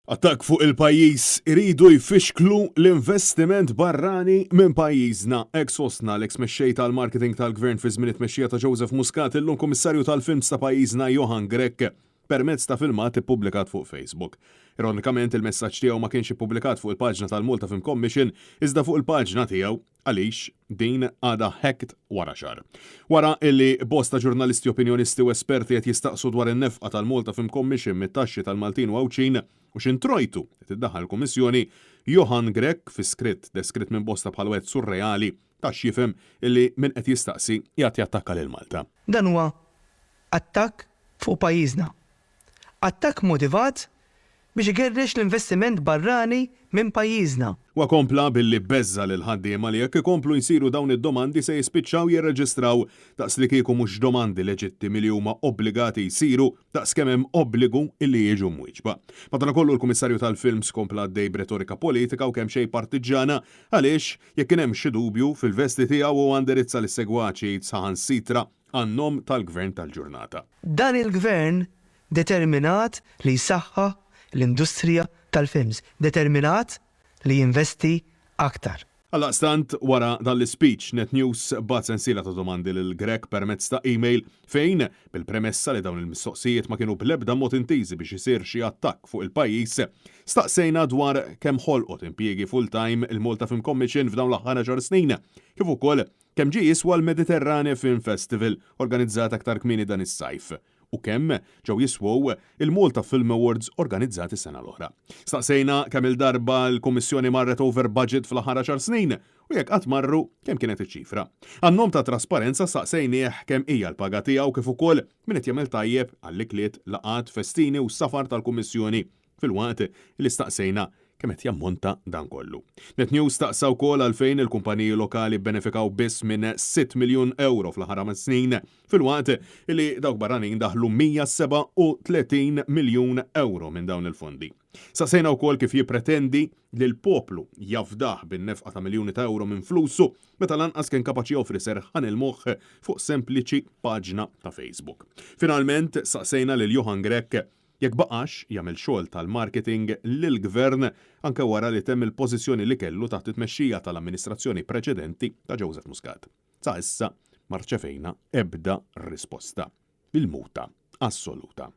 Attakk fuq il-pajjiż iridu jfixklu l-investiment barrani minn pajjiżna. Sostna l-eks-mexxej tal-marketing tal-gvern fi żmien it-tmexxija ta' Joseph Muscat illum kummissarju tal-films ta' pajjiżna Johan Grech permezz ta' filmat ippubblikat fuq Facebook. Ironikament il-messaġġ tiegħu ma kienx ippubblikat fuq il-paġna tal-Malta Film Commission iżda fuq il-paġna tiegħu għaliex din għadha hacked wara xahar. Wara illi bosta ġurnalisti opinjonisti u esperti qed jistaqsu dwar in-nefqa tal-Malta Film Commission mit-taxxi tal-Maltin u Awċin u x'introjtu qed iddaħħal kummissjoni, Johan Grech fi skritt deskritt minn bosta bħal wed surreali tax jifhem illi min qed jistaqsi jagħti attakka lil Malta. Dan huwa attakk fuq pajjiżna. Attakk motivat biex igerrex l-investiment barrani minn pajjiżna. Wa kompla billi beżza lil ħaddiema li jekk ikomplu jsiru dawn id-domandi se jispiċċaw jirreġistraw daqs li kieku mhux domandi leġittimi li huma obbligati jsiru daqs kemm hemm obbligu illi jiġu mwieġba. Madankollu l-Kummissarju tal-Films kompla għaddej b'retorika politika u kemm xejn partiġana għaliex jekk kien hemm xi dubju fil-vesti tiegħu u indirizza lis segwaċi saħansitra għan-nom tal-Gvern tal-ġurnata. Dan il-Gvern determinat li jsaħħa l-industrija tal-films, determinat li jinvesti aktar. Għallaqstant wara dan l-speech NetNews bat sensiela ta' domandi lil Grech permezz ta' email fejn bil-premessa li dawn il-mistoqsijiet ma kienu bl-ebda mod intiżi biex isir xi attakk fuq il-pajjiż, staqsejna dwar kemm ħolqot impjiegi full-time il-Malta Film Commission f'dawn l-aħħar 10 snin, kif ukoll kemm ġie jiswa l-Mediterranean Film Festival organizzat aktar kmieni dan is-sajf u kemm ġew jiswow il-Malta Film Awards organizzati sena l-oħra. Staqsejna kemm il-darba l-Kummissjoni marret over budget fl-aħħar 10 snin u jekk qatt marru kemm kienet iċ-ċifra. Għan-nom ta' trasparenza staqsejnieh kemm hija l-paga tiegħu kif ukoll min qed jagħmel tajjeb għall-ikliet, laqat, festini u safar tal-Kummissjoni fil-waqt li staqsejna kemm qed jammonta dan kollu. NetNews staqsa wkoll għalfejn il-kumpaniji lokali benefikaw biss minn 6 miljun euro fl-aħħar 5 snin fil-waqt li dawk barranin daħlu 137 miljun euro minn dawn il-fondi. Staqsejna wkoll kif jippretendi li l-poplu jafdaħ bin-nefqa ta' miljuni ta' euro minn flusu meta lanqas kien kapaċi joffri serħan il-moħħ fuq sempliċi paġna ta' Facebook. Finalment staqsejna lil Johan Grech jekk baqax jagħmel xogħol tal-marketing lill-gvern anke wara li temm il-pożizzjoni li kellu taħt it-tmexxija tal-amministrazzjoni preċedenti ta' Joseph Muscat. Sa issa ma rċevejna ebda risposta bil-muta assoluta.